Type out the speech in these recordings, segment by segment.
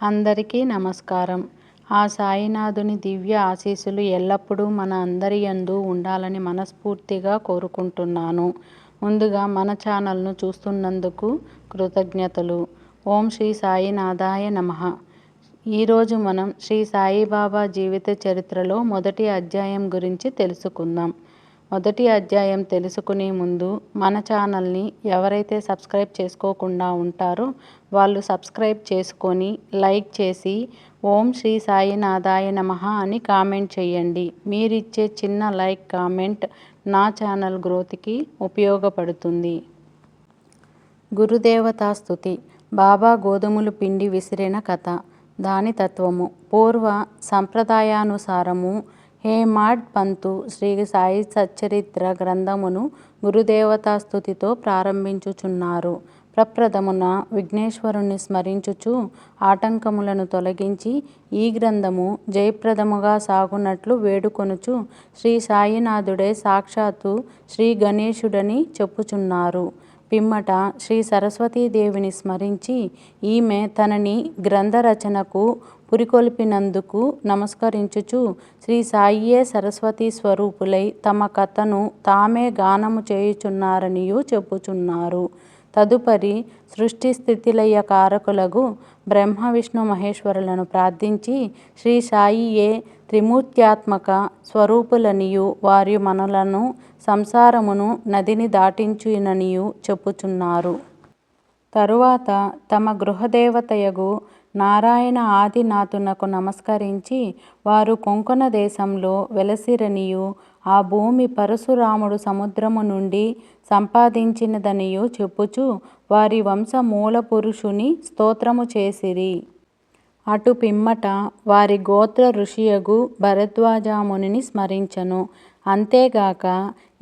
అందరికీ నమస్కారం. ఆ సాయినాథుని దివ్య ఆశీస్సులు ఎల్లప్పుడూ మన అందరి యందు ఉండాలని మనస్ఫూర్తిగా కోరుకుంటున్నాను. ముందుగా మన ఛానల్ను చూస్తున్నందుకు కృతజ్ఞతలు. ఓం శ్రీ సాయినాథాయ నమః. ఈరోజు మనం శ్రీ సాయిబాబా జీవిత చరిత్రలో మొదటి అధ్యాయం గురించి తెలుసుకుందాం. మొదటి అధ్యాయం తెలుసుకునే ముందు మన ఛానల్ని ఎవరైతే సబ్స్క్రైబ్ చేసుకోకుండా ఉంటారో వాళ్ళు సబ్స్క్రైబ్ చేసుకొని లైక్ చేసి ఓం శ్రీ సాయినాథాయ నమః అని కామెంట్ చేయండి. మీరిచ్చే చిన్న లైక్ కామెంట్ నా ఛానల్ గ్రోత్కి ఉపయోగపడుతుంది. గురుదేవతా స్తుతి. బాబా గోధుమలు పిండి విసిరిన కథ. దాని తత్వము. పూర్వ సంప్రదాయానుసారము హేమాడ్ పంతు శ్రీ సాయి సచ్చరిత్ర గ్రంథమును గురుదేవతా స్తుతితో ప్రారంభించుచున్నారు. ప్రప్రథమున విఘ్నేశ్వరుణ్ణి స్మరించుచు ఆటంకములను తొలగించి ఈ గ్రంథము జయప్రదముగా సాగునట్లు వేడుకొనుచు శ్రీ సాయినాథుడే సాక్షాత్తు శ్రీ గణేశుడని చెప్పుచున్నారు. పిమ్మట శ్రీ సరస్వతీదేవిని స్మరించి ఈమె తనని గ్రంథ రచనకు పురికొల్పినందుకు నమస్కరించుచు శ్రీ సాయియే సరస్వతీ స్వరూపులై తమ కథను తామే గానము చేయుచున్నారనియూ చెప్పుచున్నారు. తదుపరి సృష్టి స్థితిలయ కారకులగు బ్రహ్మ విష్ణు మహేశ్వరులను ప్రార్థించి శ్రీ సాయియే త్రిమూర్త్యాత్మక స్వరూపులనియు వారి మనలను సంసారమును నదిని దాటించుననియు చెప్పుచున్నారు. తరువాత తమ గృహదేవతయగు నారాయణ ఆదినాథునకు నమస్కరించి వారు కొంకణ దేశంలో వెలసిరనియు ఆ భూమి పరశురాముడు సముద్రము నుండి సంపాదించినదనియు చెప్పుచు వారి వంశ మూల పురుషుని స్తోత్రము చేసిరి. అటు పిమ్మట వారి గోత్ర ఋషియగు భరద్వాజమునిని స్మరించెను. అంతేగాక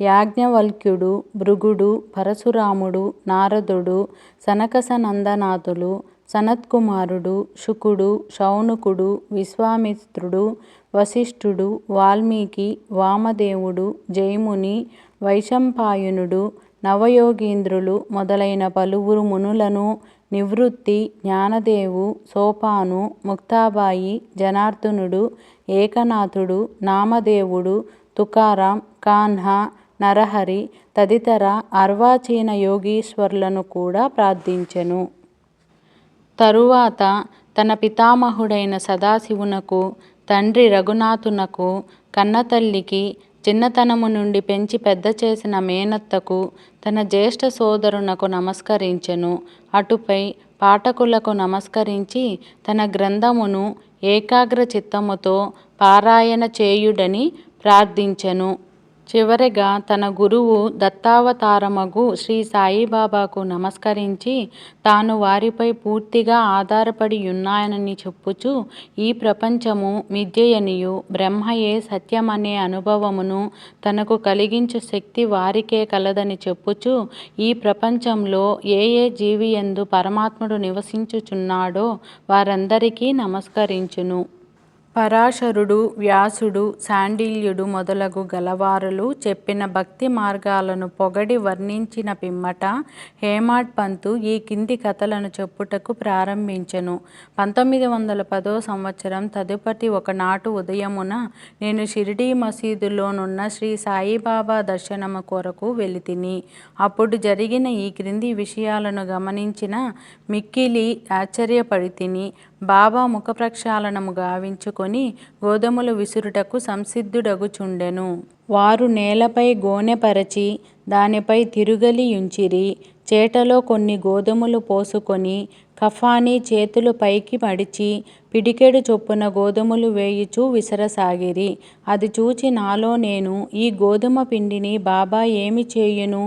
యాజ్ఞవల్క్యుడు, భృగుడు, పరశురాముడు, నారదుడు, సనకసనందనాథులు, సనత్కుమారుడు, శుకుడు, శౌనకుడు, విశ్వామిత్రుడు, వశిష్ఠుడు, వాల్మీకి, వామదేవుడు, జైముని, వైశంపాయనుడు, నవయోగీంద్రులు మొదలైన పలువురు మునులను, నివృత్తి, జ్ఞానదేవు, సోపాను, ముక్తాబాయి, జనార్దనుడు, ఏకనాథుడు, నామదేవుడు, తుకారాం, కాన్హా, నరహరి తదితర అర్వాచీన యోగీశ్వరులను కూడా ప్రార్థించెను. తరువాత తన పితామహుడైన సదాశివునకు, తండ్రి రఘునాథునకు, కన్నతల్లికి, చిన్నతనము నుండి పెంచి పెద్ద చేసిన మేనత్తకు, తన జ్యేష్ఠ సోదరునకు నమస్కరించెను. అటుపై పాఠకులకు నమస్కరించి తన గ్రంథమును ఏకాగ్ర చిత్తముతో పారాయణ చేయుడని ప్రార్థించెను. చివరగా తన గురువు దత్తావతారమగు శ్రీ సాయిబాబాకు నమస్కరించి తాను వారిపై పూర్తిగా ఆధారపడియున్నానని చెప్పుచు ఈ ప్రపంచము మిథ్యయనియు బ్రహ్మయే సత్యమనే అనుభవమును తనకు కలిగించు శక్తి వారికే కలదని చెప్పుచు ఈ ప్రపంచంలో ఏ ఏ జీవియందు పరమాత్ముడు నివసించుచున్నాడో వారందరికీ నమస్కరించును. పరాశరుడు, వ్యాసుడు, శాండిల్యుడు మొదలగు గలవారులు చెప్పిన భక్తి మార్గాలను పొగడి వర్ణించిన పిమ్మట హేమాడ్ పంతు ఈ కింది కథలను చెప్పుటకు ప్రారంభించెను. 1910 సంవత్సరం తదుపరి ఒకనాటు ఉదయమున నేను షిరిడీ మసీదులోనున్న శ్రీ సాయిబాబా దర్శనము కొరకు వెలితిని. అప్పుడు జరిగిన ఈ క్రింది విషయాలను గమనించిన మిక్కిలి ఆశ్చర్యపడితిని. బాబా ముఖ ప్రక్షాళనము గావించుకొని గోధుమలు విసురుటకు సంసిద్ధుడగుచుండెను. వారు నేలపై గోనె పరచి దానిపై తిరుగలి యుంచిరి. చేటలో కొన్ని గోధుమలు పోసుకొని కఫాని చేతులు పైకి మడిచి పిడికెడు చొప్పున గోధుమలు వేయుచూ విసరసాగిరి. అది చూచి నాలో నేను ఈ గోధుమ పిండిని బాబా ఏమి చేయును?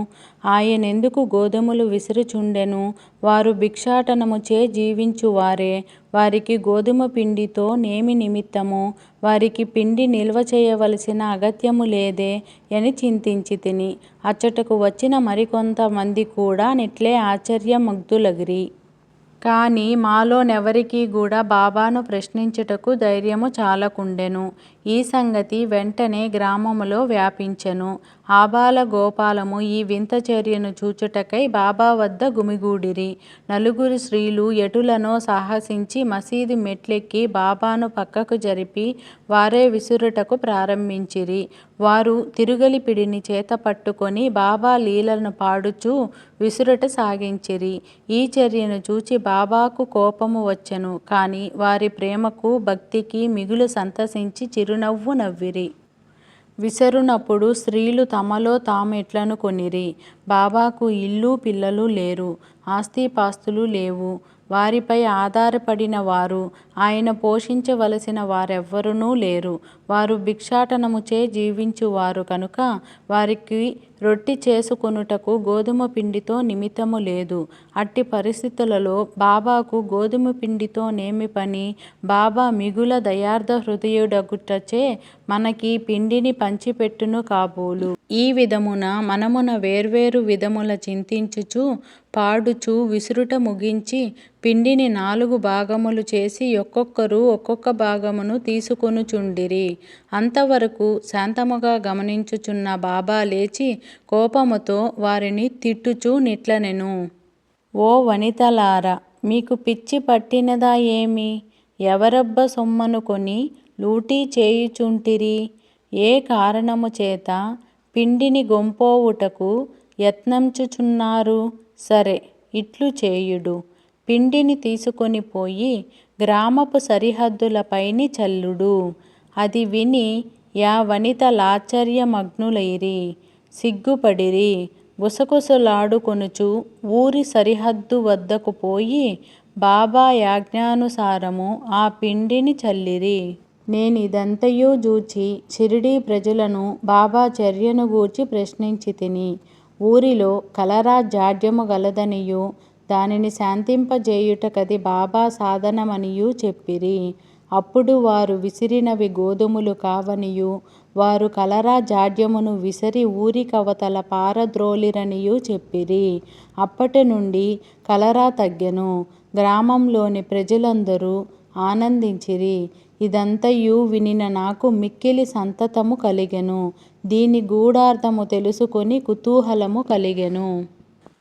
ఆయనెందుకు గోధుమలు విసురుచుండెను? వారు భిక్షాటనముచే జీవించువారే. వారికి గోధుమ పిండితో నేమి నిమిత్తము? వారికి పిండి నిల్వ చేయవలసిన అగత్యము లేదే అని చింతించితిని. అచ్చటకు వచ్చిన మరికొంత మంది కూడా నిట్లే ఆశ్చర్యముగ్ధులగిరి. కాని మాలోనెవరికి కూడా బాబాను ప్రశ్నించుటకు ధైర్యము చాలకుండెను. ఈ సంగతి వెంటనే గ్రామములో వ్యాపించెను. ఆబాల గోపాలము ఈ వింత చర్యను చూచుటకై బాబా వద్ద గుమిగూడిరి. నలుగురు స్త్రీలు ఎటులనో సాహసించి మసీదు మెట్లెక్కి బాబాను పక్కకు జరిపి వారే విసురుటకు ప్రారంభించిరి. వారు తిరుగలి పిడిని చేత పట్టుకొని బాబా లీలను పాడుచూ విసురుట సాగించిరి. ఈ చర్యను చూచి బాబాకు కోపము వచ్చెను. కాని వారి ప్రేమకు భక్తికి మిగులు సంతసించి చిరునవ్వు నవ్విరి. విసరునప్పుడు స్త్రీలు తమలో తామెట్లనుకొనిరి, బాబాకు ఇల్లు పిల్లలు లేరు, ఆస్తిపాస్తులు లేవు, వారిపై ఆధారపడిన వారు, ఆయన పోషించవలసిన వారెవ్వరునూ లేరు. వారు భిక్షాటనముచే జీవించువారు కనుక వారికి రొట్టి చేసుకొనుటకు గోధుమ పిండితో నిమిత్తము లేదు. అట్టి పరిస్థితులలో బాబాకు గోధుమ పిండితో నేమి పని? బాబా మిగుల దయార్ధ హృదయుడగుటచే మనకి పిండిని పంచిపెట్టును కాబోలు. ఈ విధమున మనమున వేర్వేరు విధముల చింతించుచు పాడుచు విసురుట ముగించి పిండిని 4 భాగములు చేసి ఒక్కొక్కరు ఒక్కొక్క భాగమును తీసుకొనుచుండిరి. అంతవరకు శాంతముగా గమనించుచున్న బాబా లేచి కోపముతో వారిని తిట్టుచూ నిట్లనెను. ఓ వనితలారా, మీకు పిచ్చి పట్టినదా ఏమి? ఎవరబ్బ సొమ్మనుకొని లూటీ చేయుచుంటిరి? ఏ కారణము చేత పిండిని గొంపోవుటకు యత్నంచుచున్నారు? సరే, ఇట్లు చేయుడు. పిండిని తీసుకొని పోయి గ్రామపు సరిహద్దులపైని చల్లుడు. అది విని యా వనితలాశ్చర్యమగ్నులైరి, సిగ్గుపడిరి. గుసగుసలాడుకొనుచు ఊరి సరిహద్దు వద్దకు పోయి బాబా యాజ్ఞానుసారము ఆ పిండిని చల్లిరి. నేనిదంతయు జూచి షిరిడీ ప్రజలను బాబా చర్యను గూర్చి ప్రశ్నించితిని. ఊరిలో కలరా జాడ్యము గలదనియూ దానిని శాంతింపజేయుటకది బాబా సాధనమనియూ చెప్పిరి. అప్పుడు వారు విసిరినవి గోధుమలు కావనియూ వారు కలరా జాడ్యమును విసరి ఊరికవతల పారద్రోలిరనియూ చెప్పిరి. అప్పటి నుండి కలరా తగ్గెను. గ్రామంలోని ప్రజలందరూ ఆనందించిరి. ఇదంతయు వినిన నాకు మిక్కిలి సంతతము కలిగెను. దీని గూఢార్థము తెలుసుకొని కుతూహలము కలిగెను.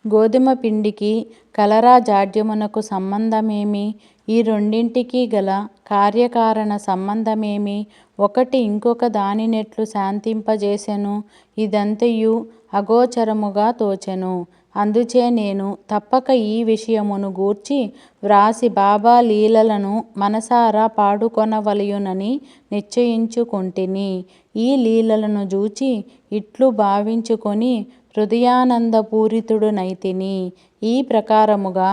గోధుమ పిండికి కలరా జాడ్యమునకు సంబంధమేమి? ఈ రెండింటికి గల కార్యకారణ సంబంధమేమి? ఒకటి ఇంకొక దానినెట్లు శాంతింపజేసెను? ఇదంతయు అగోచరముగా తోచెను. అందుచే నేను తప్పక ఈ విషయమును గూర్చి వ్రాసి బాబా లీలలను మనసారా పాడుకొనవలయునని నిశ్చయించుకొంటిని. ఈ లీలలను జూచి ఇట్లు భావించుకొని హృదయానందపూరితుడనైతిని. ఈ ప్రకారముగా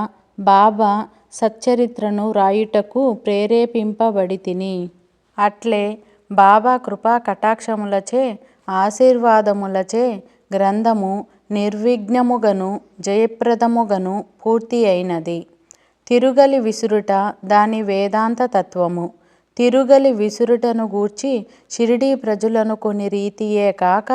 బాబా సచ్చరిత్రను వ్రాయుటకు ప్రేరేపింపబడితిని. అట్లే బాబా కృపా కటాక్షములచే ఆశీర్వాదములచే గ్రంథము నిర్విఘ్నముగను జయప్రదముగను పూర్తి అయినది. తిరుగలి విసురుట దాని వేదాంత తత్వము. తిరుగలి విసురుటను గూర్చి షిరిడీ ప్రజలనుకొని రీతియే కాక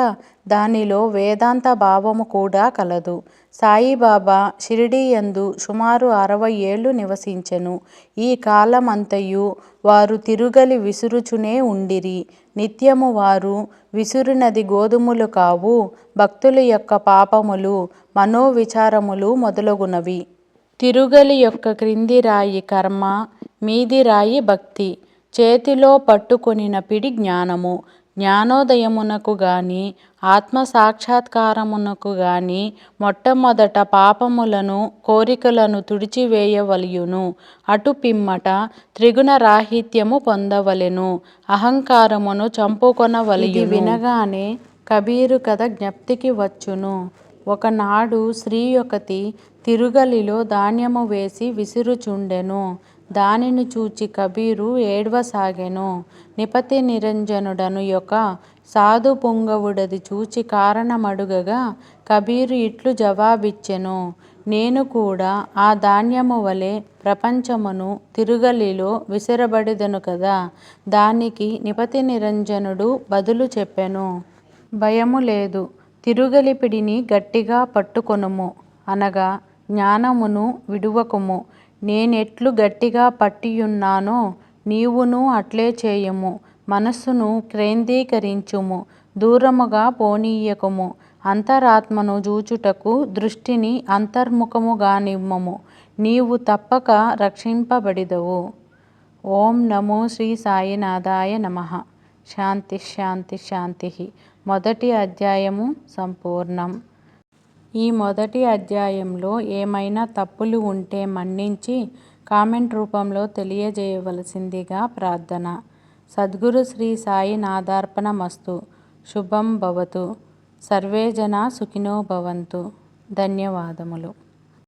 దానిలో వేదాంత భావము కూడా కలదు. సాయిబాబా షిరిడీయందు సుమారు 60 ఏళ్ళు నివసించెను. ఈ కాలమంతయు వారు తిరుగలి విసురుచునే ఉండిరి. నిత్యము వారు విసురినది గోధుమలు కావు, భక్తుల యొక్క పాపములు, మనోవిచారములు మొదలగునవి. తిరుగలి యొక్క క్రింది రాయి కర్మ, మీది రాయి భక్తి. చేతిలో పట్టుకొనిన పిడి జ్ఞానము. జ్ఞానోదయమునకు గాని ఆత్మసాక్షాత్కారమునకు గాని మొట్టమొదట పాపములను కోరికలను తుడిచివేయవలయును. అటు పిమ్మట త్రిగుణరాహిత్యము పొందవలెను. అహంకారమును చంపుకొనవలయును. ఇది వినగానే కబీరు కథ జ్ఞప్తికి వచ్చును. ఒకనాడు స్త్రీ ఒకతి తిరుగలిలో ధాన్యము వేసి విసురుచుండెను. దానిని చూచి కబీరు ఏడ్వసాగెను. నిపతి నిరంజనుడను యొక్క సాధు పుంగవుడది చూచి కారణమడుగగా కబీరు ఇట్లు జవాబిచ్చెను. నేను కూడా ఆ ధాన్యము వలె ప్రపంచమును తిరుగలిలో విసరబడెదను కదా. దానికి నిపతి నిరంజనుడు బదులు చెప్పెను. భయము లేదు, తిరుగలి పిడిని గట్టిగా పట్టుకొనుము, అనగా జ్ఞానమును విడువకుము. నేనెట్లు గట్టిగా పట్టియున్నానో నీవును అట్లే చేయుము. మనస్సును కేంద్రీకరించుము, దూరముగా పోనీయకుము. అంతరాత్మను జూచుటకు దృష్టిని అంతర్ముఖముగానిమ్ముము, నీవు తప్పక రక్షింపబడిదవు. ఓం నమో శ్రీ సాయినాథాయ నమః. శాంతి శాంతి శాంతి. మొదటి అధ్యాయము సంపూర్ణం. ఈ మొదటి అధ్యాయంలో ఏమైనా తప్పులు ఉంటే మన్నించి కామెంట్ రూపంలో తెలియజేయవలసిందిగా ప్రార్థన. సద్గురు శ్రీ సాయినాథార్పణమస్తు. శుభం భవతు. సర్వే జనా సుఖినో భవంతు. ధన్యవాదములు.